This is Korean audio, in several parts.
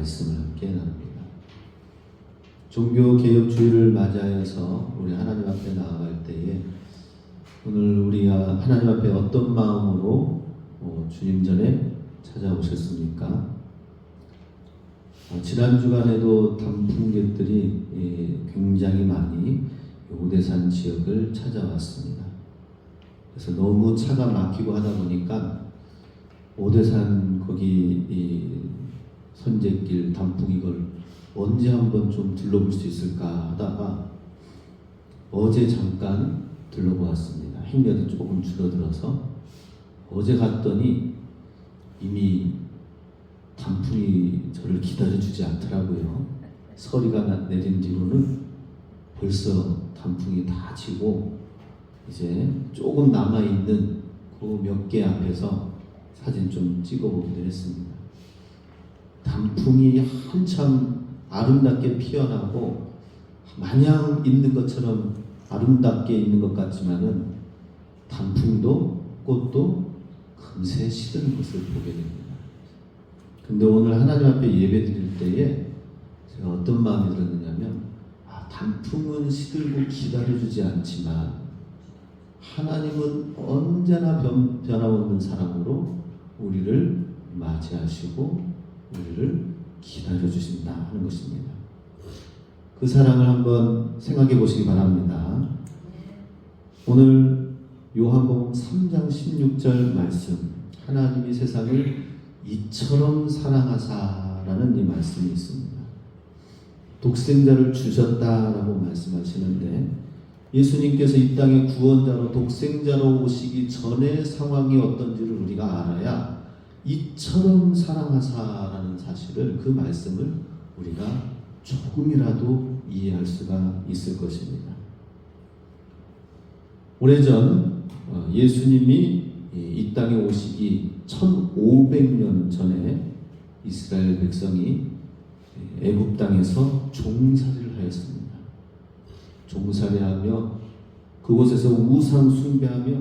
말씀을 함께 나눕니다. 종교개혁주의를 맞이하여서 우리 하나님 앞에 나아갈 때에 오늘 우리가 하나님 앞에 어떤 마음으로 주님 전에 찾아오셨습니까? 지난 주간에도 단풍객들이 굉장히 많이 오대산 지역을 찾아왔습니다. 그래서 너무 차가 막히고 하다 보니까 오대산 거기 이 선제길 단풍이걸 언제 한번 좀 둘러볼 수 있을까 하다가 어제 잠깐 둘러보았습니다. 행렬이 조금 줄어들어서 어제 갔더니 이미 단풍이 저를 기다려주지 않더라고요. 서리가 내린 뒤로는 벌써 단풍이 다 지고 이제 조금 남아있는 그 몇 개 앞에서 사진 좀 찍어보기도 했습니다. 단풍이 한참 아름답게 피어나고 마냥 있는 것처럼 아름답게 있는 것 같지만은 단풍도 꽃도 금세 시드는 것을 보게 됩니다. 근데 오늘 하나님 앞에 예배 드릴 때에 제가 어떤 마음이 들었느냐면 단풍은 시들고 기다려주지 않지만 하나님은 언제나 변함없는 사랑으로 우리를 맞이하시고 우리를 기다려주신다 하는 것입니다. 그 사랑을 한번 생각해 보시기 바랍니다. 오늘 요한복음 3장 16절 말씀, 하나님이 세상을 이처럼 사랑하사라는 이 말씀이 있습니다. 독생자를 주셨다라고 말씀하시는데 예수님께서 이 땅에 구원자로 독생자로 오시기 전의 상황이 어떤지를 우리가 알아야 이처럼 사랑하사라는 사실을, 그 말씀을 우리가 조금이라도 이해할 수가 있을 것입니다. 오래전 예수님이 이 땅에 오시기 1500년 전에 이스라엘 백성이 애굽 땅에서 종살이를 하였습니다. 종살이하며 그곳에서 우상 숭배하며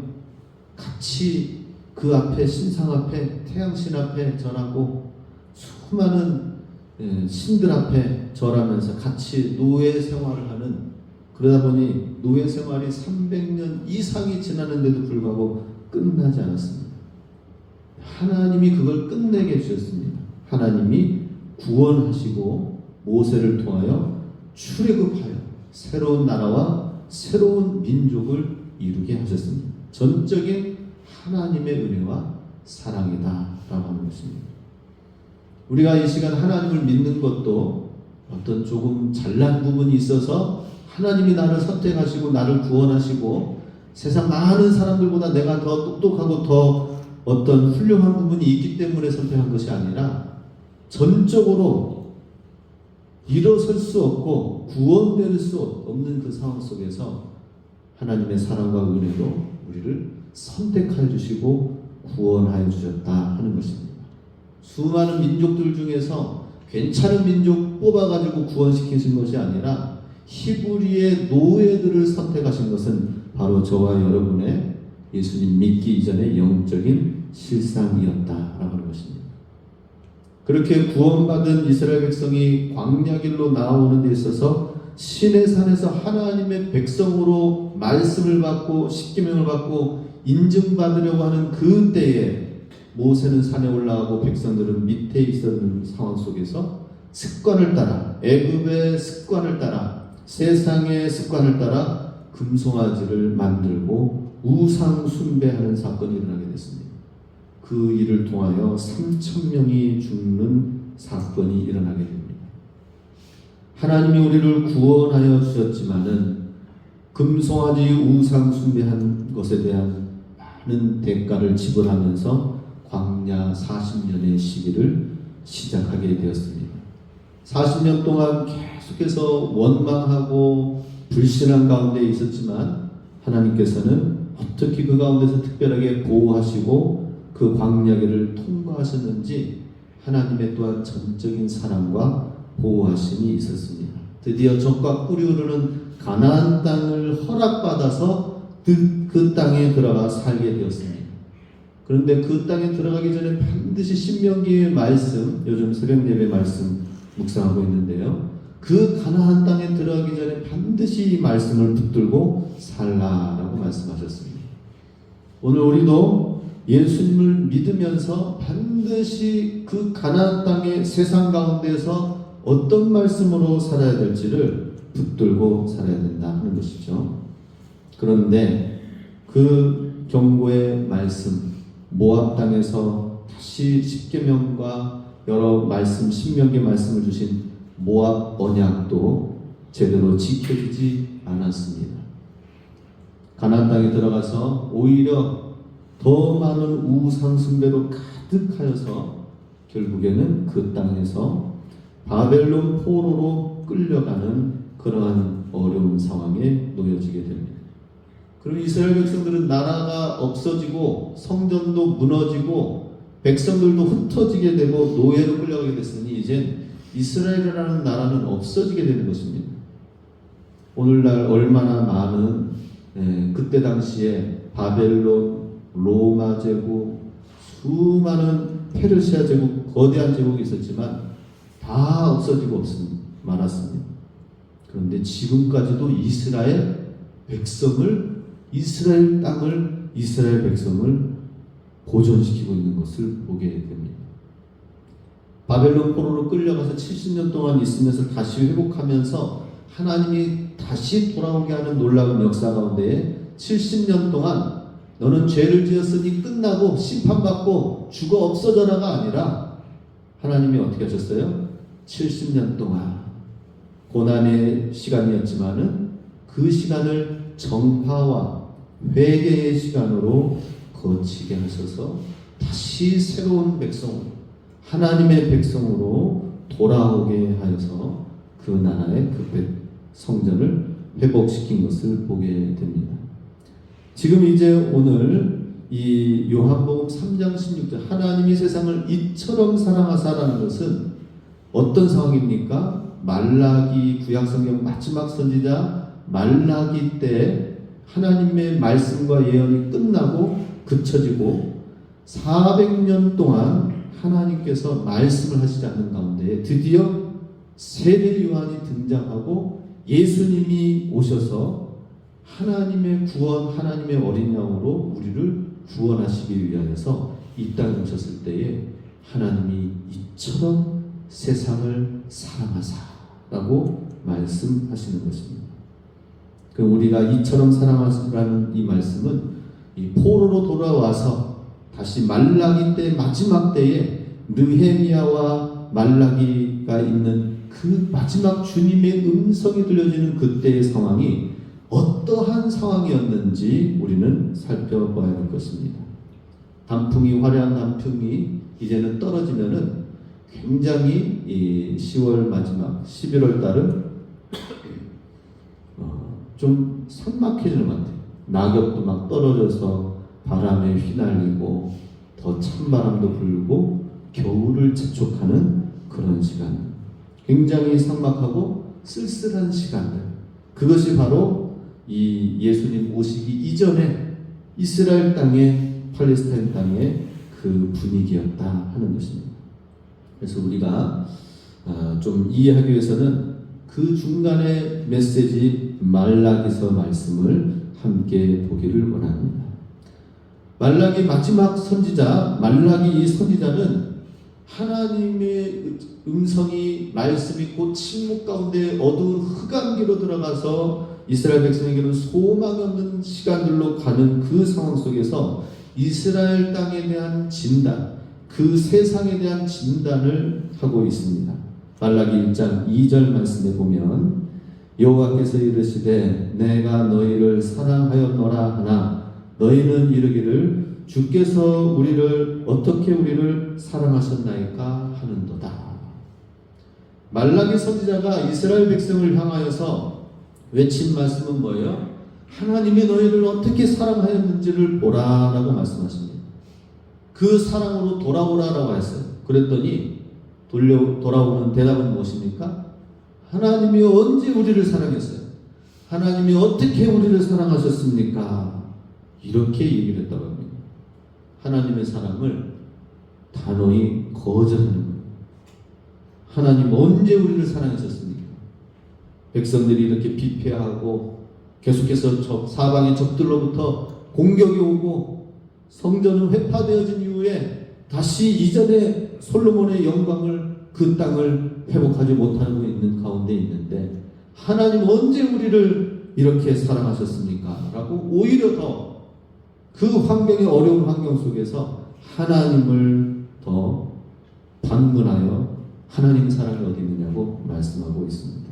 같이 그 앞에 신상 앞에 태양신 앞에 절하고 수많은 신들 앞에 절하면서 같이 노예 생활을 하는, 그러다 보니 노예 생활이 300년 이상이 지났는데도 불구하고 끝나지 않았습니다. 하나님이 그걸 끝내게 해주셨습니다. 하나님이 구원하시고 모세를 통하여 출애굽하여 새로운 나라와 새로운 민족을 이루게 하셨습니다. 전적인 하나님의 은혜와 사랑이다 라고 하는 것입니다. 우리가 이 시간 하나님을 믿는 것도 어떤 조금 잘난 부분이 있어서 하나님이 나를 선택하시고 나를 구원하시고 세상 많은 사람들보다 내가 더 똑똑하고 더 어떤 훌륭한 부분이 있기 때문에 선택한 것이 아니라 전적으로 일어설 수 없고 구원될 수 없는 그 상황 속에서 하나님의 사랑과 은혜로 우리를 선택하여 주시고 구원하여 주셨다 하는 것입니다. 수많은 민족들 중에서 괜찮은 민족 뽑아가지고 구원시키신 것이 아니라 히브리의 노예들을 선택하신 것은 바로 저와 여러분의 예수님 믿기 이전의 영적인 실상이었다라고 하는 것입니다. 그렇게 구원받은 이스라엘 백성이 광야길로 나아오는 데 있어서 시내산에서 하나님의 백성으로 말씀을 받고 십계명을 받고 인증받으려고 하는 그 때에 모세는 산에 올라가고 백성들은 밑에 있었는 상황 속에서 습관을 따라, 애굽의 습관을 따라, 세상의 습관을 따라 금송아지를 만들고 우상 숭배하는 사건이 일어나게 됐습니다. 그 일을 통하여 3,000명이 죽는 사건이 일어나게 됩니다. 하나님이 우리를 구원하여 주셨지만은 금송아지 우상 숭배한 것에 대한 많은 대가를 지불하면서 광야 40년의 시기를 시작하게 되었습니다. 40년 동안 계속해서 원망하고 불신한 가운데 있었지만 하나님께서는 어떻게 그 가운데서 특별하게 보호하시고 그 광야길을 통과하셨는지 하나님의 또한 전적인 사랑과 보호하심이 있었습니다. 드디어 적과 꿀이 흐르는 가나안 땅을 허락받아서 그 땅에 들어가 살게 되었습니다. 그런데 그 땅에 들어가기 전에 반드시 신명기의 말씀, 요즘 새벽 예배 말씀 묵상하고 있는데요. 그 가나안 땅에 들어가기 전에 반드시 이 말씀을 붙들고 살라라고 말씀하셨습니다. 오늘 우리도 예수님을 믿으면서 반드시 그 가나안 땅의 세상 가운데서 어떤 말씀으로 살아야 될지를 붙들고 살아야 된다 하는 것이죠. 그런데 그 경고의 말씀, 모압 땅에서 다시 십계명과 여러 말씀, 신명기 말씀을 주신 모압 언약도 제대로 지켜지지 않았습니다. 가나안 땅에 들어가서 오히려 더 많은 우상 숭배로 가득하여서 결국에는 그 땅에서 바벨론 포로로 끌려가는 그러한 어려운 상황에 놓여지게 됩니다. 그럼 이스라엘 백성들은 나라가 없어지고 성전도 무너지고 백성들도 흩어지게 되고 노예로 끌려가게 됐으니 이제 이스라엘이라는 나라는 없어지게 되는 것입니다. 오늘날 얼마나 많은 그때 당시에 바벨론, 로마 제국, 수많은 페르시아 제국, 거대한 제국이 있었지만 다 없어지고 말았습니다. 그런데 지금까지도 이스라엘 백성을, 이스라엘 땅을, 이스라엘 백성을 보존시키고 있는 것을 보게 됩니다. 바벨론 포로로 끌려가서 70년 동안 있으면서 다시 회복하면서 하나님이 다시 돌아오게 하는 놀라운 역사 가운데 70년 동안 너는 죄를 지었으니 끝나고 심판받고 죽어 없어져라가 아니라 하나님이 어떻게 하셨어요? 70년 동안 고난의 시간이었지만은 그 시간을 정화와 회개의 시간으로 거치게 하셔서 다시 새로운 백성, 하나님의 백성으로 돌아오게 하여서 그 나라의 그 성전을 회복시킨 것을 보게 됩니다. 지금 이제 오늘 이 요한복음 3장 16절 하나님이 세상을 이처럼 사랑하사라는 것은 어떤 상황입니까? 말라기 구약성경 마지막 선지자 말라기 때 하나님의 말씀과 예언이 끝나고 그쳐지고 400년 동안 하나님께서 말씀을 하시지 않는 가운데 드디어 세례 요한이 등장하고 예수님이 오셔서 하나님의 구원, 하나님의 어린 양으로 우리를 구원하시기 위하여서 이 땅에 오셨을 때에 하나님이 이처럼 세상을 사랑하사라고 말씀하시는 것입니다. 그 우리가 이처럼 사랑하사라는 이 말씀은 이 포로로 돌아와서 다시 말라기 때 마지막 때에 느헤미야와 말라기가 있는 그 마지막 주님의 음성이 들려지는 그때의 상황이 어떠한 상황이었는지 우리는 살펴봐야 할 것입니다. 단풍이 화려한 단풍이 이제는 떨어지면은 굉장히 이 10월 마지막 11월 달은 좀 삭막해지는 것 같아요. 낙엽도 막 떨어져서 바람에 휘날리고 더 찬바람도 불고 겨울을 재촉하는 그런 시간, 굉장히 삭막하고 쓸쓸한 시간들, 그것이 바로 이 예수님 오시기 이전에 이스라엘 땅의 팔레스타인 땅의 그 분위기였다 하는 것입니다. 그래서 우리가 좀 이해하기 위해서는 그 중간의 메시지 말라기서 말씀을 함께 보기를 원합니다. 말라기 마지막 선지자, 말라기 이 선지자는 하나님의 음성이 말씀이 곧 침묵 가운데 어두운 흑암기로 들어가서 이스라엘 백성에게는 소망이 없는 시간들로 가는 그 상황 속에서 이스라엘 땅에 대한 진단, 그 세상에 대한 진단을 하고 있습니다. 말라기 1장 2절 말씀에 보면 여호와께서 이르시되 내가 너희를 사랑하였노라 하나 너희는 이르기를 주께서 우리를 어떻게 우리를 사랑하셨나이까 하는도다. 말라기 선지자가 이스라엘 백성을 향하여서 외친 말씀은 뭐예요? 하나님이 너희를 어떻게 사랑하였는지를 보라라고 말씀하십니다. 그 사랑으로 돌아오라라고 했어요. 그랬더니 돌아오는 대답은 무엇입니까? 하나님이 언제 우리를 사랑했어요? 하나님이 어떻게 우리를 사랑하셨습니까? 이렇게 얘기를 했다고 합니다. 하나님의 사랑을 단호히 거절하는 거예요. 하나님 언제 우리를 사랑하셨습니까? 백성들이 이렇게 비패하고 계속해서 사방의 적들로부터 공격이 오고 성전은 회파되어진 이후에 다시 이전에 솔로몬의 영광을 그 땅을 회복하지 못하고 있는 가운데 있는데 하나님 언제 우리를 이렇게 사랑하셨습니까? 라고 오히려 더 그 환경이 어려운 환경 속에서 하나님을 더 방문하여 하나님 사랑이 어디 있느냐고 말씀하고 있습니다.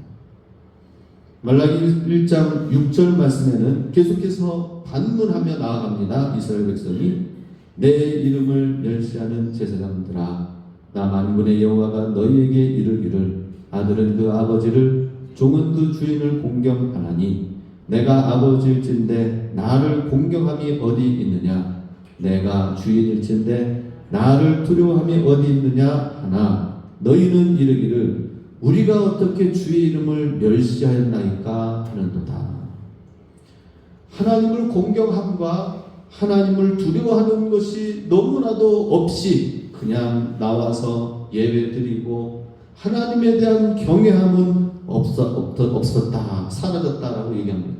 말라기 1장 6절 말씀에는 계속해서 반문하며 나아갑니다. 이스라엘 백성이 내 이름을 멸시하는 제사장들아 나 만군의 여호와가 너희에게 이르기를 아들은 그 아버지를 종은 그 주인을 공경하나니 내가 아버지일진데 나를 공경함이 어디 있느냐 내가 주인일진데 나를 두려워함이 어디 있느냐 하나 너희는 이르기를 우리가 어떻게 주의 이름을 멸시하였나이까 하는도다. 하나님을 공경함과 하나님을 두려워하는 것이 너무나도 없이 그냥 나와서 예배 드리고 하나님에 대한 경외함은 없었다, 사라졌다라고 얘기합니다.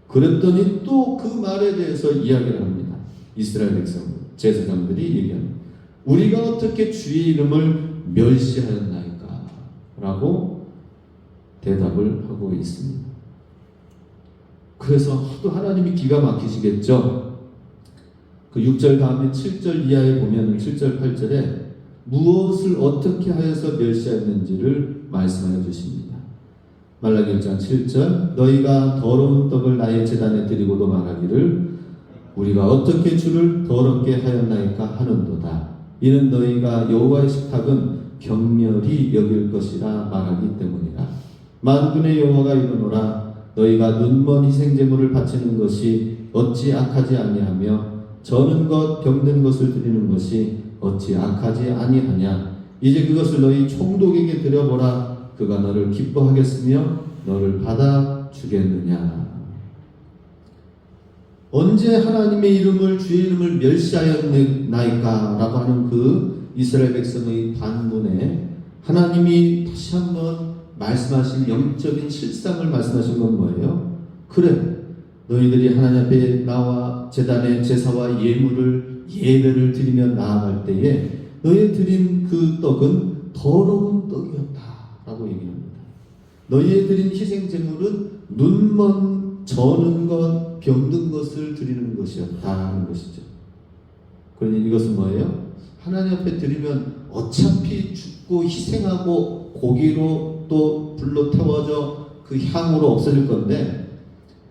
그랬더니 또 그 말에 대해서 이야기를 합니다. 이스라엘 백성, 제사장들이 얘기합니다. 우리가 어떻게 주의 이름을 멸시하였나이까? 라고 대답을 하고 있습니다. 그래서 또 하나님이 기가 막히시겠죠? 그 6절 다음에 7절 이하에 보면은 7절, 8절에 무엇을 어떻게 하여서 멸시하였는지를 말씀하여 주십니다. 말라기 1장 7절 너희가 더러운 떡을 나의 제단에 드리고도 말하기를 우리가 어떻게 주를 더럽게 하였나이까 하는도다. 이는 너희가 여호와의 식탁은 경멸히 여길 것이라 말하기 때문이라. 만군의 여호와가 이르노라 너희가 눈먼 희생제물을 바치는 것이 어찌 악하지 아니하며 저는 것 병든 것을 드리는 것이 어찌 악하지 아니하냐. 이제 그것을 너희 총독에게 드려보라. 그가 너를 기뻐하겠으며 너를 받아주겠느냐. 언제 하나님의 이름을 주의 이름을 멸시하였나이까 라고 하는 그 이스라엘 백성의 반문에 하나님이 다시 한번 말씀하신 영적인 실상을 말씀하신 건 뭐예요? 그래 너희들이 하나님 앞에 나와 제단의 제사와 예배를 드리며 나아갈 때에 너희 드린 그 떡은 더러운 떡이었다 라고 얘기합니다. 너희의 드린 희생제물은 눈먼 저는 것 병든 것을 드리는 것이었다 하는 것이죠. 그러니 이것은 뭐예요? 하나님 앞에 드리면 어차피 죽고 희생하고 고기로 또 불로 태워져 그 향으로 없어질 건데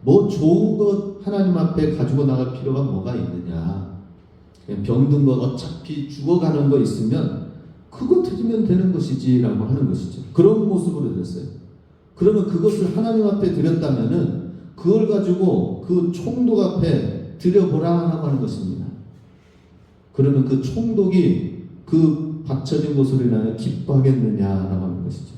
뭐 좋은 것 하나님 앞에 가지고 나갈 필요가 뭐가 있느냐. 그냥 병든 것 어차피 죽어가는 거 있으면 그거 드리면 되는 것이지 라고 하는 것이죠. 그런 모습으로 드렸어요. 그러면 그것을 하나님 앞에 드렸다면은 그걸 가지고 그 총독 앞에 드려보라 라고 하는 것입니다. 그러면 그 총독이 그 바쳐진 것으로 인하여 기뻐하겠느냐라고 하는 것이죠.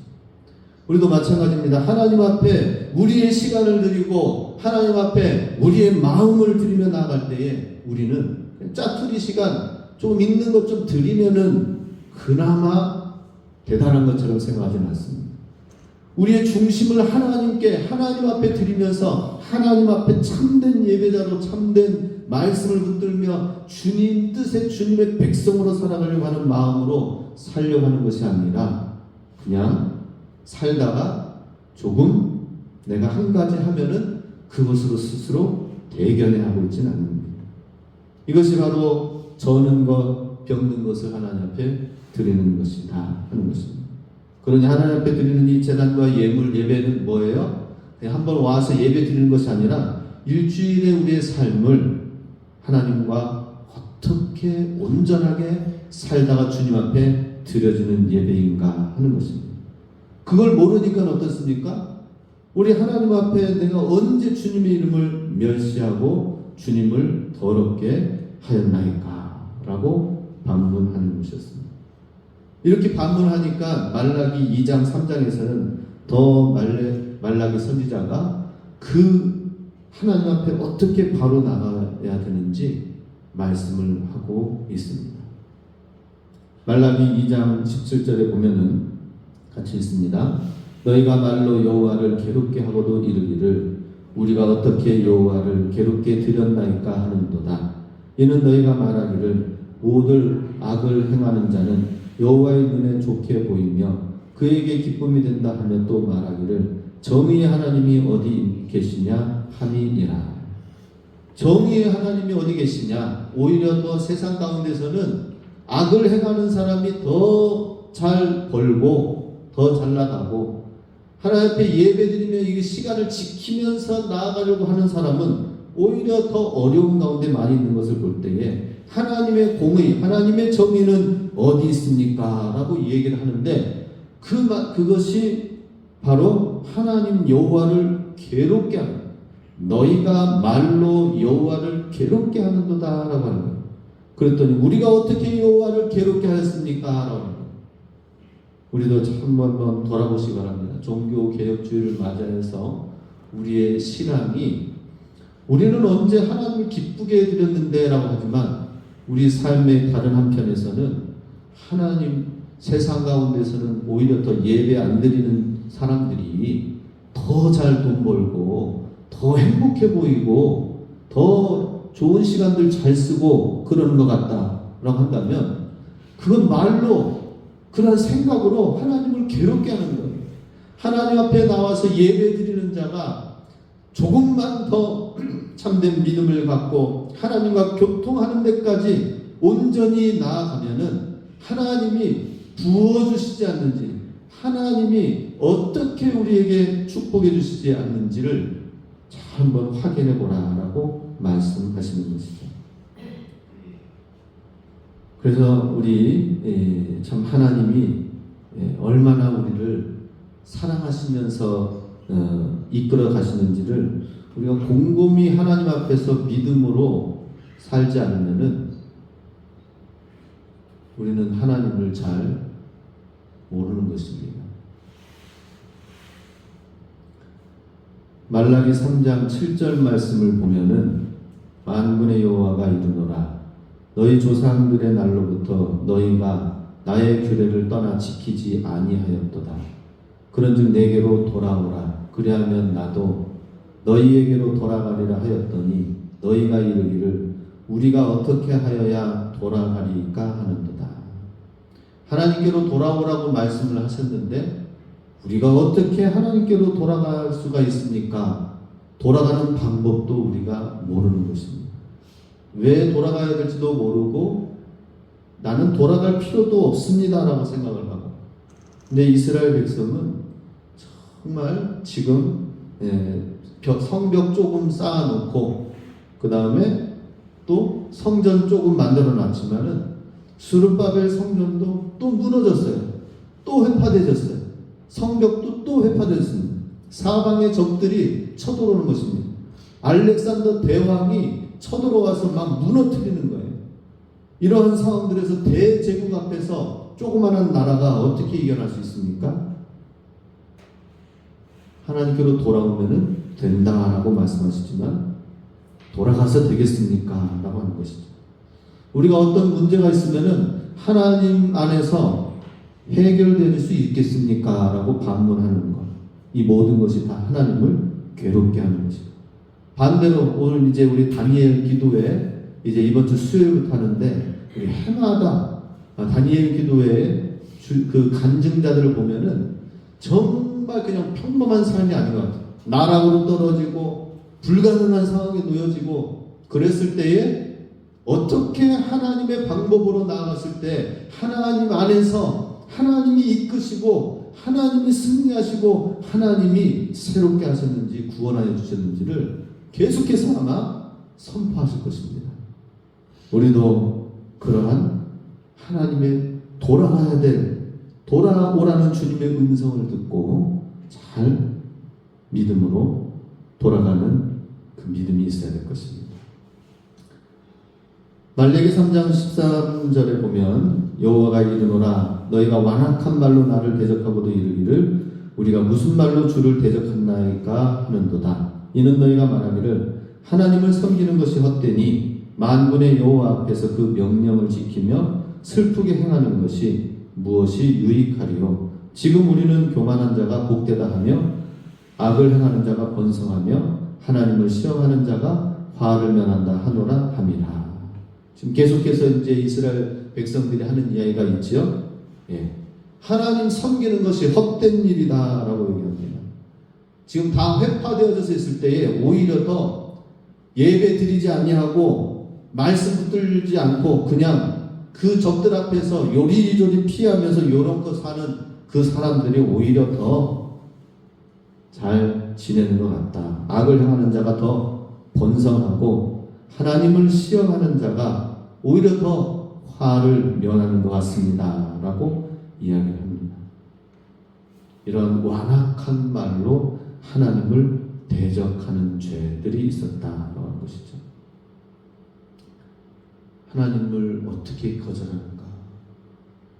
우리도 마찬가지입니다. 하나님 앞에 우리의 시간을 드리고 하나님 앞에 우리의 마음을 드리며 나아갈 때에 우리는 짜투리 시간 좀 있는 것 좀 드리면은 그나마 대단한 것처럼 생각하지는 않습니다. 우리의 중심을 하나님 앞에 드리면서 하나님 앞에 참된 예배자로 참된 말씀을 붙들며 주님 뜻의 주님의 백성으로 살아가려고 하는 마음으로 살려고 하는 것이 아니라 그냥 살다가 조금 내가 한 가지 하면은 그것으로 스스로 대견해하고 있지는 않습니다. 이것이 바로 저는 것, 병든 것을 하나님 앞에 드리는 것이다 하는 것입니다. 그러니 하나님 앞에 드리는 이 제단과 예배는 뭐예요? 그냥 한번 와서 예배 드리는 것이 아니라 일주일에 우리의 삶을 하나님과 어떻게 온전하게 살다가 주님 앞에 드려지는 예배인가 하는 것입니다. 그걸 모르니까 어떻습니까? 우리 하나님 앞에 내가 언제 주님의 이름을 멸시하고 주님을 더럽게 하였나이까 라고 반문하는 것이었습니다. 이렇게 반문하니까 말라기 2장 3장에서는 더 말라기 선지자가 그 하나님 앞에 어떻게 바로 나가야 되는지 말씀을 하고 있습니다. 말라기 2장 17절에 보면은 같이 있습니다. 너희가 말로 여호와를 괴롭게 하고도 이르기를 우리가 어떻게 여호와를 괴롭게 드렸나이까 하는도다. 이는 너희가 말하기를 모든 악을 행하는 자는 여호와의 눈에 좋게 보이며 그에게 기쁨이 된다 하며 또 말하기를 정의의 하나님이 어디 계시냐 함이니라. 정의의 하나님이 어디 계시냐? 오히려 더 세상 가운데서는 악을 행하는 사람이 더 잘 벌고 더 잘 나가고 하나님 앞에 예배드리며 이 시간을 지키면서 나아가려고 하는 사람은 오히려 더 어려운 가운데 많이 있는 것을 볼 때에 하나님의 공의, 하나님의 정의는 어디 있습니까? 라고 얘기를 하는데 그것이 바로 하나님 여호와를 괴롭게 하는, 너희가 말로 여호와를 괴롭게 하는도다 라고 하는 거예요. 그랬더니 우리가 어떻게 여호와를 괴롭게 하였습니까? 라고 하는 거예요. 우리도 한번 돌아보시기 바랍니다. 종교개혁주의를 맞이해서 우리의 신앙이 우리는 언제 하나님을 기쁘게 해드렸는데 라고 하지만 우리 삶의 다른 한편에서는 하나님 세상 가운데서는 오히려 더 예배 안 드리는 사람들이 더 잘 돈 벌고 더 행복해 보이고 더 좋은 시간들 잘 쓰고 그러는 것 같다라고 한다면 그건 말로 그런 생각으로 하나님을 괴롭게 하는 거예요. 하나님 앞에 나와서 예배 드리는 자가 조금만 더 참된 믿음을 갖고 하나님과 교통하는 데까지 온전히 나아가면은 하나님이 부어주시지 않는지, 하나님이 어떻게 우리에게 축복해 주시지 않는지를 잘 한번 확인해 보라라고 말씀하시는 것이죠. 그래서 우리 참 하나님이 얼마나 우리를 사랑하시면서 이끌어 가시는지를 우리가 곰곰이 하나님 앞에서 믿음으로 살지 않으면은 우리는 하나님을 잘 모르는 것입니다. 말라기 3장 7절 말씀을 보면은 만군의 여호와가 이르노라 너희 조상들의 날로부터 너희가 나의 규례를 떠나 지키지 아니하였도다. 그런즉 내게로 돌아오라. 그리하면 나도 너희에게로 돌아가리라 하였더니 너희가 이르기를 우리가 어떻게 하여야 돌아가리까 하는도다. 하나님께로 돌아오라고 말씀을 하셨는데 우리가 어떻게 하나님께로 돌아갈 수가 있습니까? 돌아가는 방법도 우리가 모르는 것입니다. 왜 돌아가야 될지도 모르고 나는 돌아갈 필요도 없습니다 라고 생각을 하고, 근데 이스라엘 백성은 정말 지금 성벽 조금 쌓아놓고 그 다음에 또 성전 조금 만들어 놨지만은 스룹바벨 성전도 또 무너졌어요. 또 회파되졌어요. 성벽도 또 회파됐습니다. 사방의 적들이 쳐들어오는 것입니다. 알렉산더 대왕이 쳐들어와서 막 무너뜨리는 거예요. 이러한 상황들에서 대제국 앞에서 조그마한 나라가 어떻게 이겨낼 수 있습니까? 하나님께로 돌아오면 된다라고 말씀하시지만 돌아가서 되겠습니까? 라고 하는 것이죠. 우리가 어떤 문제가 있으면 하나님 안에서 해결될 수 있겠습니까? 라고 반문하는 것. 이 모든 것이 다 하나님을 괴롭게 하는 것이죠. 반대로 오늘 이제 우리 다니엘 기도회 이제 이번 주 수요일부터 하는데 우리 해마다 다니엘 기도회 그 간증자들을 보면은 정말 그냥 평범한 삶이 아닌 것 같아요. 나락으로 떨어지고 불가능한 상황에 놓여지고 그랬을 때에 어떻게 하나님의 방법으로 나아갔을 때 하나님 안에서 하나님이 이끄시고 하나님이 승리하시고 하나님이 새롭게 하셨는지 구원하여 주셨는지를 계속해서 아마 선포하실 것입니다. 우리도 그러한 하나님의 돌아가야 될 돌아오라는 주님의 음성을 듣고 잘 믿음으로 돌아가는 그 믿음이 있어야 될 것입니다. 말라기 3장 13절에 보면 여호와가 이르노라 너희가 완악한 말로 나를 대적하고도 이르기를 우리가 무슨 말로 주를 대적했나이까 하는도다. 이는 너희가 말하기를 하나님을 섬기는 것이 헛되니 만군의 여호와 앞에서 그 명령을 지키며 슬프게 행하는 것이 무엇이 유익하리요 지금 우리는 교만한 자가 복되다 하며 악을 행하는 자가 번성하며 하나님을 시험하는 자가 화를 면한다 하노라 함이라. 지금 계속해서 이제 이스라엘 백성들이 하는 이야기가 있지요. 예. 하나님 섬기는 것이 헛된 일이다라고 얘기합니다. 지금 다 회파되어져 있을 때에 오히려 더 예배 드리지 아니하고 말씀 붙들지 않고 그냥 그 적들 앞에서 요리조리 피하면서 이런 거 사는 그 사람들이 오히려 더 잘 지내는 것 같다. 악을 행하는 자가 더 번성하고 하나님을 시험하는 자가 오히려 더 화를 면하는 것 같습니다. 라고 이야기를 합니다. 이런 완악한 말로 하나님을 대적하는 죄들이 있었다라고 하는 것이죠. 하나님을 어떻게 거절하는가?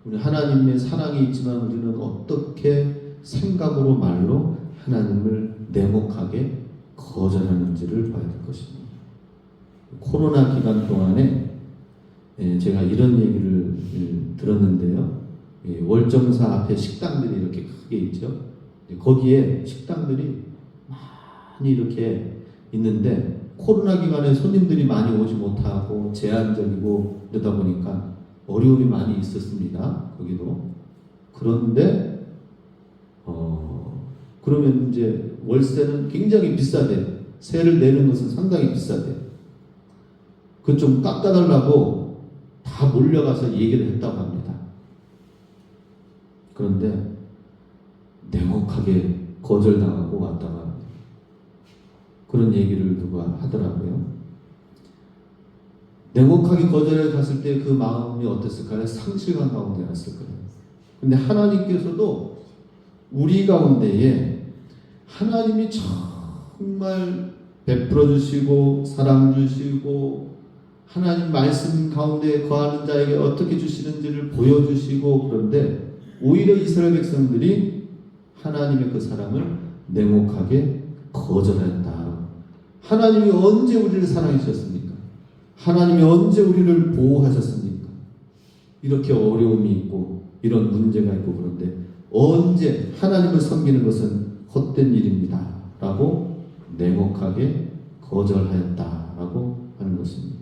우리 하나님의 사랑이 있지만 우리는 어떻게 생각으로 말로 하나님을 냉혹하게 거절하는지를 봐야 될 것입니다. 코로나 기간 동안에 제가 이런 얘기를 들었는데요. 월정사 앞에 식당들이 이렇게 크게 있죠. 거기에 식당들이 많이 이렇게 있는데 코로나 기간에 손님들이 많이 오지 못하고 제한적이고 이러다 보니까 어려움이 많이 있었습니다. 거기도. 그런데 그러면 이제 월세는 굉장히 비싸대. 세를 내는 것은 상당히 비싸대. 그 좀 깎아달라고 다 몰려가서 얘기를 했다고 합니다. 그런데 냉혹하게 거절당하고 왔다가 그런 얘기를 누가 하더라고요. 냉혹하게 거절해 갔을 때 그 마음이 어땠을까요? 상실감 가운데 갔을 거예요. 근데 하나님께서도 우리 가운데에 하나님이 정말 베풀어 주시고 사랑 주시고 하나님 말씀 가운데 거하는 자에게 어떻게 주시는지를 보여주시고 그런데 오히려 이스라엘 백성들이 하나님의 그 사랑을 냉혹하게 거절했다. 하나님이 언제 우리를 사랑해 주셨습니까? 하나님이 언제 우리를 보호하셨습니까? 이렇게 어려움이 있고 이런 문제가 있고 그런데 언제 하나님을 섬기는 것은 헛된 일입니다. 라고 냉혹하게 거절하였다라고 하는 것입니다.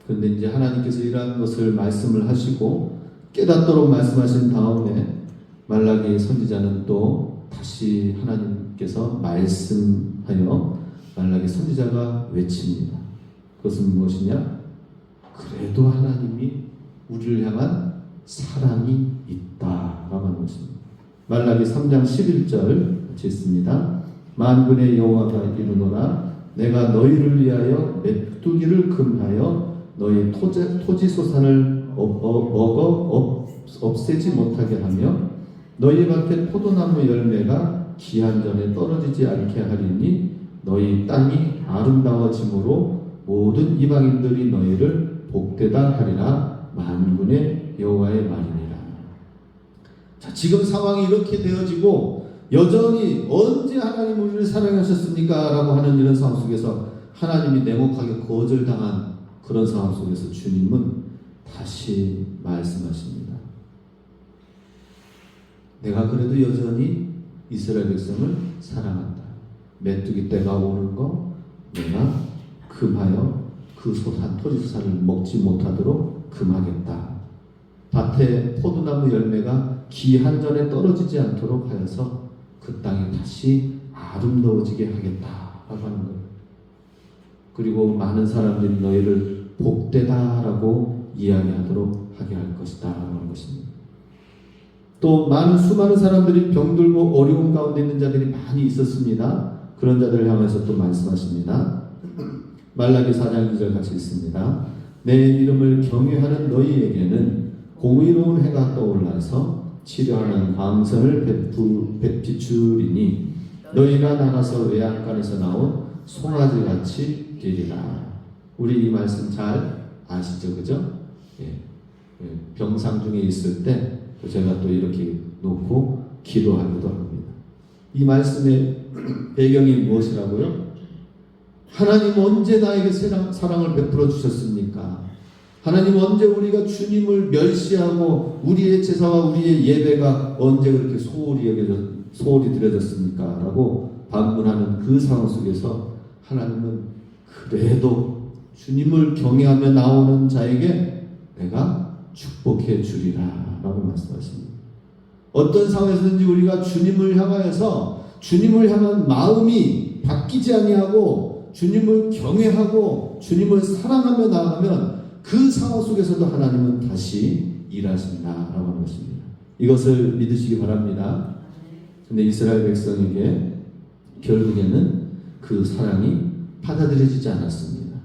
그런데 이제 하나님께서 이러한 것을 말씀을 하시고 깨닫도록 말씀하신 다음에 말라기 선지자는 또 다시 하나님께서 말씀하여 말라기 선지자가 외칩니다. 그것은 무엇이냐? 그래도 하나님이 우리를 향한 사랑이 있다라고 하는 것입니다. 말라기 3장 11절 같이 읽습니다. 만군의 여호와가 이르노라 내가 너희를 위하여 메뚜기를 금하여 너희 토지 소산을 먹어 없애지 못하게 하며 너희 밭에 포도나무 열매가 기한 전에 떨어지지 않게 하리니 너희 땅이 아름다워짐으로 모든 이방인들이 너희를 복되다 하리라 만군의 여호와의 말이니라. 자, 지금 상황이 이렇게 되어지고 여전히 언제 하나님 우리를 사랑하셨습니까? 라고 하는 이런 상황 속에서 하나님이 냉혹하게 거절당한 그런 상황 속에서 주님은 다시 말씀하십니다. 내가 그래도 여전히 이스라엘 백성을 사랑한다. 메뚜기 때가 오는 거 내가 금하여 그 소산 토지 소산을 먹지 못하도록 금하겠다. 밭에 포도나무 열매가 기한 전에 떨어지지 않도록 하여서 그 땅이 다시 아름다워지게 하겠다라고 하는 거예요. 그리고 많은 사람들이 너희를 복되다라고 이야기하도록 하게 할 것이다 라고 하는 것입니다. 또 수많은 사람들이 병들고 어려운 가운데 있는 자들이 많이 있었습니다. 그런 자들을 향해서 또 말씀하십니다. 말라기 4장 2절 같이 읽습니다. 내 이름을 경외하는 너희에게는 공의로운 해가 떠올라서 치료하는 광선을 비추리니 너희가 나가서 외양간에서 나온 송아지같이 되리라. 우리 이 말씀 잘 아시죠? 그죠? 예. 병상 중에 있을 때 제가 또 이렇게 놓고 기도하기도 합니다. 이 말씀의 배경이 무엇이라고요? 하나님 언제 나에게 사랑을 베풀어 주셨습니까? 하나님 언제 우리가 주님을 멸시하고 우리의 제사와 우리의 예배가 언제 그렇게 소홀히 드려졌습니까? 라고 반문하는 그 상황 속에서 하나님은 그래도 주님을 경외하며 나오는 자에게 내가 축복해 주리라 라고 말씀하십니다. 어떤 상황에서든지 우리가 주님을 향하여서 주님을 향한 마음이 바뀌지 아니하고 주님을 경외하고 주님을 사랑하며 나아가면 그 상황 속에서도 하나님은 다시 일하신다라고 하는 것입니다. 이것을 믿으시기 바랍니다. 근데 이스라엘 백성에게 결국에는 그 사랑이 받아들여지지 않았습니다.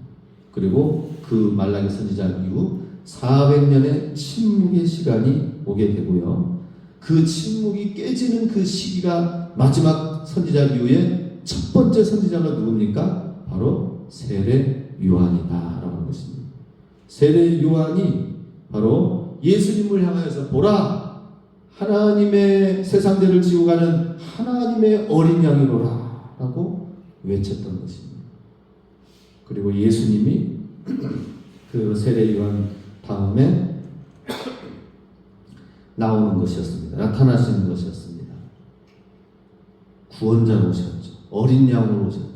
그리고 그 말라기 선지자 이후 400년의 침묵의 시간이 오게 되고요. 그 침묵이 깨지는 그 시기가 마지막 선지자 이후에 첫 번째 선지자가 누굽니까? 바로 세례 요한이다 라고 하는 것입니다. 세례 요한이 바로 예수님을 향하여서 보라, 하나님의 세상대를 지고 가는 하나님의 어린 양이로라 라고 외쳤던 것입니다. 그리고 예수님이 그 세례 요한 다음에 나오는 것이었습니다. 나타나시는 것이었습니다. 구원자로 오셨죠. 어린 양으로 오셨죠.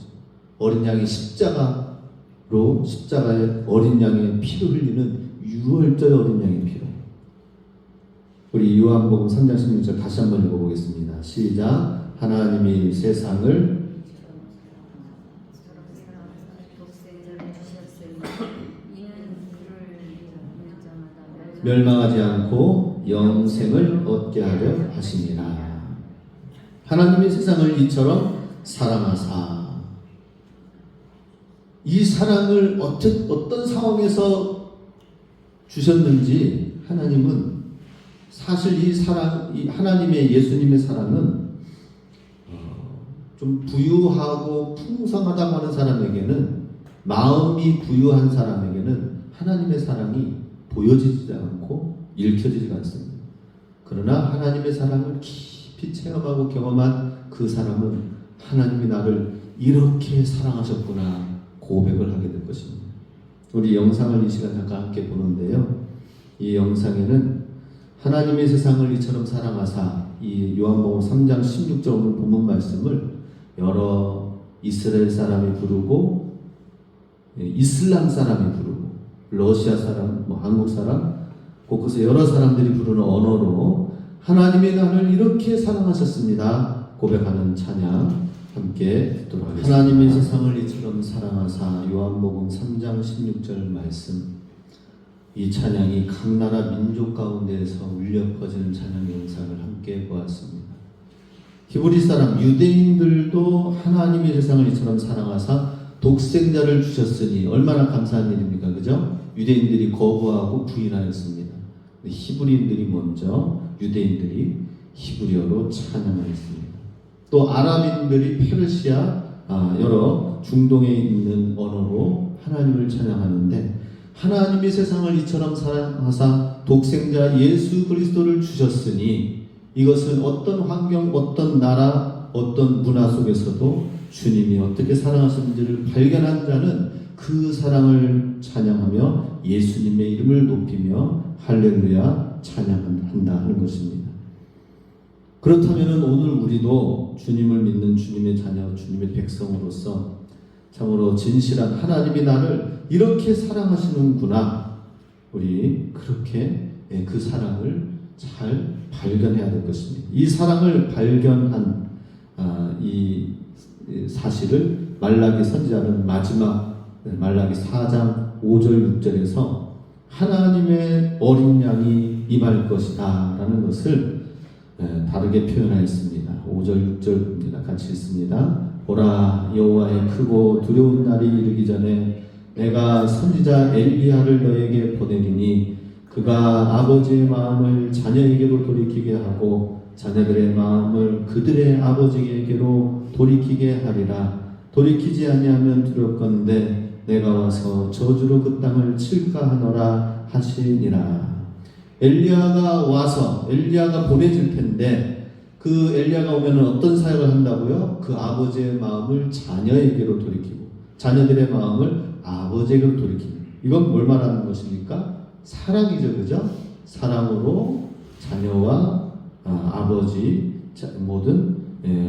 어린 양이 십자가에 어린 양의 피를 흘리는 유월절 어린 양의 피로. 우리 요한복음 3장 16절 다시 한번 읽어보겠습니다. 시작. 하나님이 세상을 멸망하지 않고 영생을 얻게 하려 하시니라. 하나님이 세상을 이처럼 사랑하사. 이 사랑을 어떤 상황에서 주셨는지 하나님은 사실 이 하나님의 예수님의 사랑은 좀 부유하고 풍성하다고 하는 사람에게는, 마음이 부유한 사람에게는 하나님의 사랑이 보여지지 않고 읽혀지지가 않습니다. 그러나 하나님의 사랑을 깊이 체험하고 경험한 그 사람은 하나님이 나를 이렇게 사랑하셨구나 고백을 하게 될 것입니다. 우리 영상을 이 시간 잠깐 함께 보는데요. 이 영상에는 하나님의 세상을 이처럼 사랑하사, 이 요한복음 3장 16절 오늘 본문 말씀을 여러 이스라엘 사람이 부르고 이슬람 사람이 부르고 러시아 사람, 한국 사람, 곳곳에 여러 사람들이 부르는 언어로 하나님이 나를 이렇게 사랑하셨습니다 고백하는 찬양 함께 듣도록 하겠습니다. 하나님의 세상을 이처럼 사랑하사, 요한복음 3장 16절 말씀. 이 찬양이 각 나라 민족 가운데에서 울려 퍼지는 찬양 영상을 함께 보았습니다. 히브리 사람 유대인들도 하나님의 세상을 이처럼 사랑하사 독생자를 주셨으니 얼마나 감사한 일입니까? 그죠? 유대인들이 거부하고 부인하였습니다. 히브리인들이 먼저 유대인들이 히브리어로 찬양하였습니다. 또 아랍인들이 페르시아, 여러 중동에 있는 언어로 하나님을 찬양하는데, 하나님이 세상을 이처럼 사랑하사 독생자 예수 그리스도를 주셨으니, 이것은 어떤 환경, 어떤 나라, 어떤 문화 속에서도 주님이 어떻게 사랑하셨는지를 발견한 자는 그 사랑을 찬양하며 예수님의 이름을 높이며 할렐루야 찬양한다 하는 것입니다. 그렇다면 오늘 우리도 주님을 믿는 주님의 자녀, 주님의 백성으로서 참으로 진실한 하나님이 나를 이렇게 사랑하시는구나, 우리 그렇게 그 사랑을 잘 발견해야 될 것입니다. 이 사랑을 발견한 이 사실을 말라기 선지자는 마지막 말라기 4장 5절 6절에서 하나님의 어린 양이 임할 것이다 라는 것을 다르게 표현하였습니다. 5절 6절 봅니다. 같이 읽습니다. 보라, 여호와의 크고 두려운 날이 이르기 전에 내가 선지자 엘리야를 너에게 보내리니 그가 아버지의 마음을 자녀에게로 돌이키게 하고 자녀들의 마음을 그들의 아버지에게로 돌이키게 하리라. 돌이키지 아니하면 두렵건대 내가 와서 저주로 그 땅을 칠까 하노라 하시니라. 엘리야가 와서, 엘리야가 보내질 텐데 그 엘리야가 오면 어떤 사역을 한다고요? 그 아버지의 마음을 자녀에게로 돌이키고 자녀들의 마음을 아버지에게로 돌이키고. 이건 뭘 말하는 것입니까? 사랑이죠, 그죠? 사랑으로 자녀와 아버지, 모든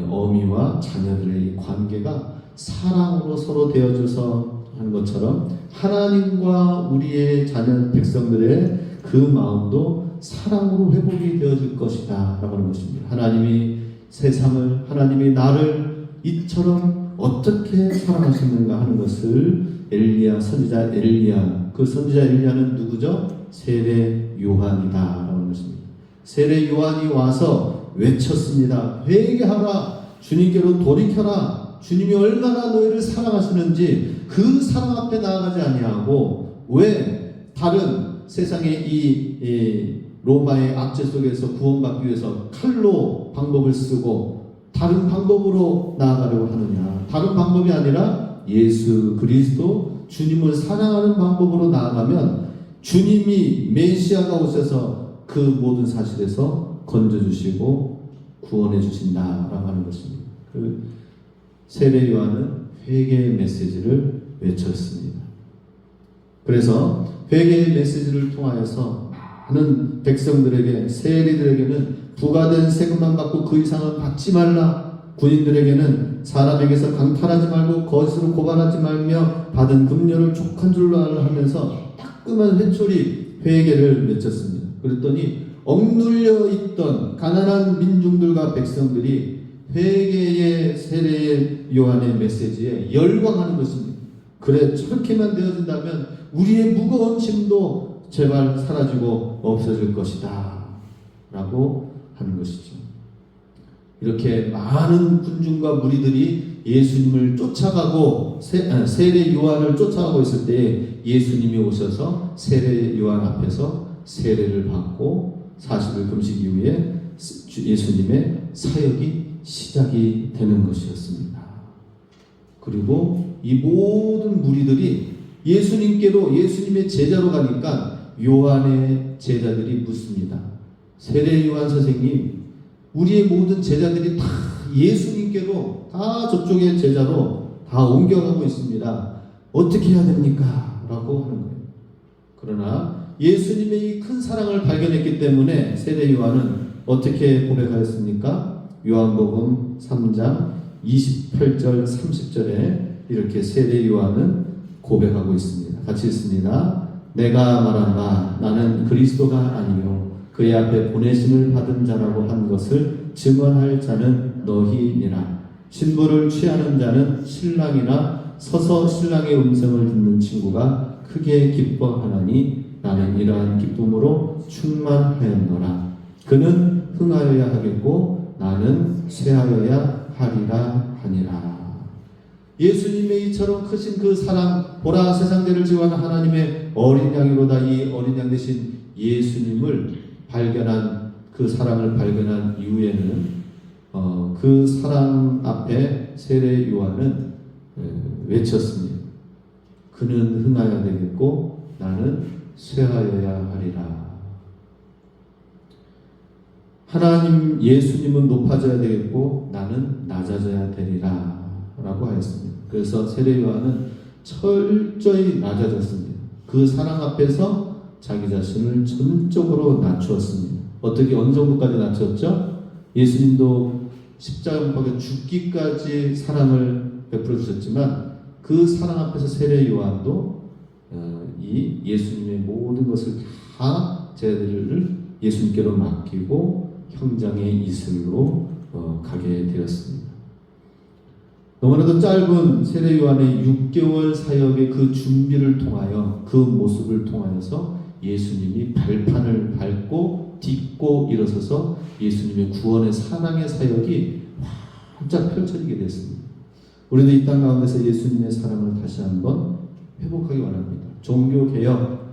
어미와 자녀들의 관계가 사랑으로 서로 되어줘서 하는 것처럼 하나님과 우리의 자녀 백성들의 그 마음도 사랑으로 회복이 되어질 것이다 라고 하는 것입니다. 하나님이 세상을, 하나님이 나를 이처럼 어떻게 사랑하셨는가 하는 것을 선지자 엘리야, 그 선지자 엘리야는 누구죠? 세례 요한이다 라고 하는 것입니다. 세례 요한이 와서 외쳤습니다. 회개하라, 주님께로 돌이켜라. 주님이 얼마나 너희를 사랑하시는지 그 사랑 앞에 나아가지 아니하고 왜 다른 세상의 이 로마의 압제 속에서 구원받기 위해서 칼로 방법을 쓰고 다른 방법으로 나아가려고 하느냐. 다른 방법이 아니라 예수 그리스도 주님을 사랑하는 방법으로 나아가면 주님이 메시아가 오셔서 그 모든 사실에서 건져주시고 구원해 주신다라고 하는 것입니다. 그 세례 요한은 회개의 메시지를 외쳤습니다. 그래서 회개의 메시지를 통하여서 많은 백성들에게, 세리들에게는 부과된 세금만 받고 그 이상은 받지 말라. 군인들에게는 사람에게서 강탈하지 말고 거짓으로 고발하지 말며 받은 금료를 족한 줄로 알라 하면서 따끔한 회초리 회개를 외쳤습니다. 그랬더니 억눌려 있던 가난한 민중들과 백성들이 회개의 세례 요한의 메시지에 열광하는 것입니다. 그래, 저렇게만 되어진다면 우리의 무거운 짐도 제발 사라지고 없어질 것이다 라고 하는 것이죠. 이렇게 많은 군중과 무리들이 예수님을 쫓아가고 세례 요한을 쫓아가고 있을 때 예수님이 오셔서 세례 요한 앞에서 세례를 받고 40일 금식 이후에 예수님의 사역이 시작이 되는 것이었습니다. 그리고 이 모든 무리들이 예수님의 제자로 가니까 요한의 제자들이 묻습니다. 세례 요한 선생님, 우리의 모든 제자들이 다 예수님께로 다 저쪽의 제자로 다 옮겨가고 있습니다. 어떻게 해야 됩니까? 라고 하는 거예요. 그러나 예수님의 이 큰 사랑을 발견했기 때문에 세례 요한은 어떻게 고백하였습니까? 요한복음 3장 28절 30절에 이렇게 세례 요한은 고백하고 있습니다. 같이 읽습니다. 내가 말한 바 나는 그리스도가 아니요 그의 앞에 보내심을 받은 자라고 한 것을 증언할 자는 너희니라. 신부를 취하는 자는 신랑이나 서서 신랑의 음성을 듣는 친구가 크게 기뻐하나니 나는 이러한 기쁨으로 충만하였노라. 그는 흥하여야 하겠고 나는 쇠하여야 하리라 하니라. 예수님의 이처럼 크신 그 사랑, 보라 세상대를 지원한 하나님의 어린 양이로다. 이 어린 양 대신 예수님을 발견한, 그 사랑을 발견한 이후에는 그 사랑 앞에 세례 요한은 외쳤습니다. 그는 흥하여야 되겠고 나는 쇠하여야 하리라. 하나님 예수님은 높아져야 되겠고 나는 낮아져야 되리라 라고 하였습니다. 그래서 세례 요한은 철저히 낮아졌습니다. 그 사랑 앞에서 자기 자신을 전적으로 낮추었습니다. 어떻게 어느 정도까지 낮췄죠? 예수님도 십자가 못 박혀 죽기까지 사랑을 베풀어 주셨지만 그 사랑 앞에서 세례 요한도 이 예수님의 모든 것을 다 제자들을 예수님께로 맡기고 형장의 이슬로 가게 되었습니다. 너무나도 짧은 세례 요한의 6개월 사역의 그 준비를 통하여, 그 모습을 통하여서 예수님이 발판을 밟고 딛고 일어서서 예수님의 구원의 사랑의 사역이 활짝 펼쳐지게 됐습니다. 우리도 이 땅 가운데서 예수님의 사랑을 다시 한번 회복하기 원합니다. 종교개혁,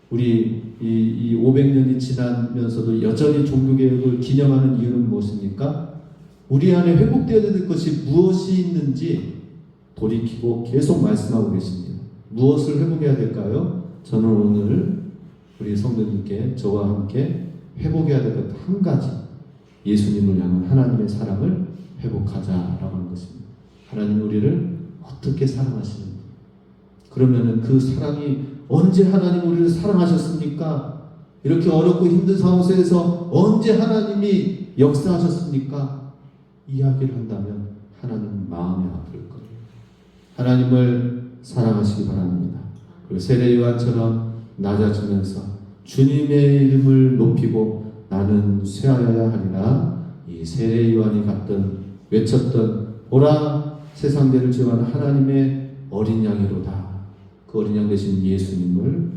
우리 이 500년이 지나면서도 여전히 종교개혁을 기념하는 이유는 무엇입니까? 우리 안에 회복되어야 될 것이 무엇이 있는지 돌이키고 계속 말씀하고 계십니다. 무엇을 회복해야 될까요? 저는 오늘 우리 성도님께 저와 함께 회복해야 될 것 한 가지, 예수님을 향한 하나님의 사랑을 회복하자라고 하는 것입니다. 하나님 우리를 어떻게 사랑하시는지, 그러면은 그 사랑이 언제 하나님 우리를 사랑하셨습니까? 이렇게 어렵고 힘든 상황 속에서 언제 하나님이 역사하셨습니까? 이야기를 한다면 하나님 마음이 아플 거예요. 하나님을 사랑하시기 바랍니다. 그리고 세례 요한처럼 낮아지면서 주님의 이름을 높이고 나는 쇠하여야 하리라. 이 세례 요한이 외쳤던 오라 세상대를 지어하는 하나님의 어린 양이로다. 그 어린 양 되신 예수님을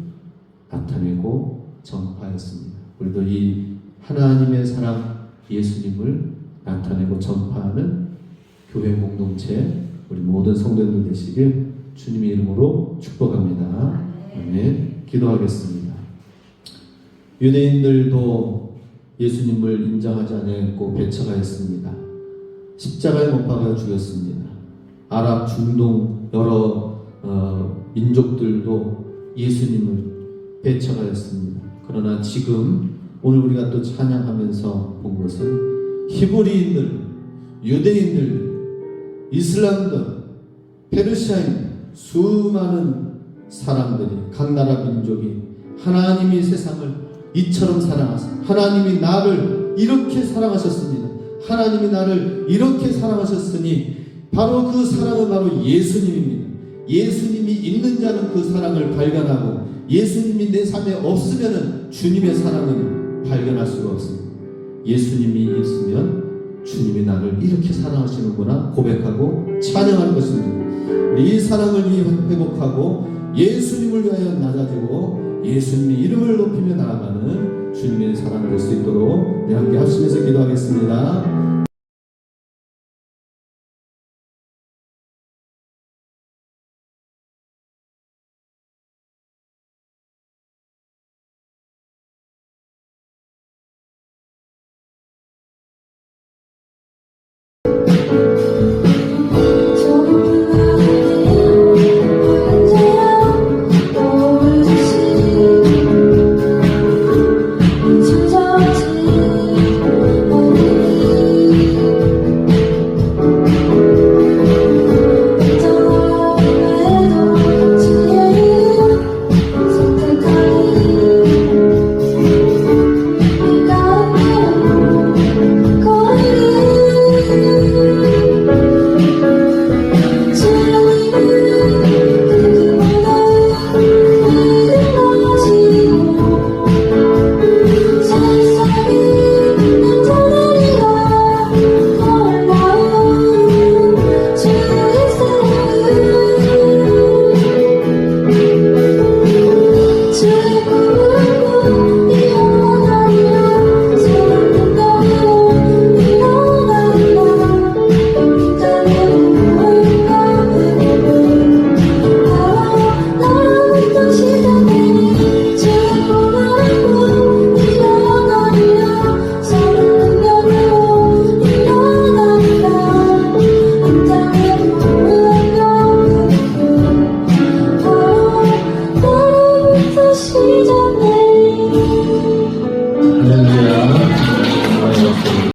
나타내고 전파했습니다. 우리도 이 하나님의 사랑 예수님을 나타내고 전파하는 교회 공동체 우리 모든 성도들 되시길 주님의 이름으로 축복합니다. 아멘. 기도하겠습니다. 유대인들도 예수님을 인정하지 않았고 배척하였습니다. 십자가에 못 박아 죽였습니다. 아랍, 중동 여러 민족들도 예수님을 배척하였습니다. 그러나 지금 오늘 우리가 또 찬양하면서 본 것은 히브리인들, 유대인들, 이슬람들, 페르시아인 수많은 사람들이 각 나라 민족이 하나님이 세상을 이처럼 사랑하셨습니다. 하나님이 나를 이렇게 사랑하셨습니다. 하나님이 나를 이렇게 사랑하셨으니 바로 그 사랑은 바로 예수님입니다. 예수님이 있는 자는 그 사랑을 발견하고 예수님이 내 삶에 없으면 주님의 사랑은 발견할 수가 없습니다. 예수님이 있으면 주님이 나를 이렇게 사랑하시는구나 고백하고 찬양할 것입니다. 우리 이 사랑을 회복하고 예수님을 위하여 낮아지고 예수님의 이름을 높이며 나아가는 주님의 사랑을 볼 수 있도록 함께 합심해서 기도하겠습니다.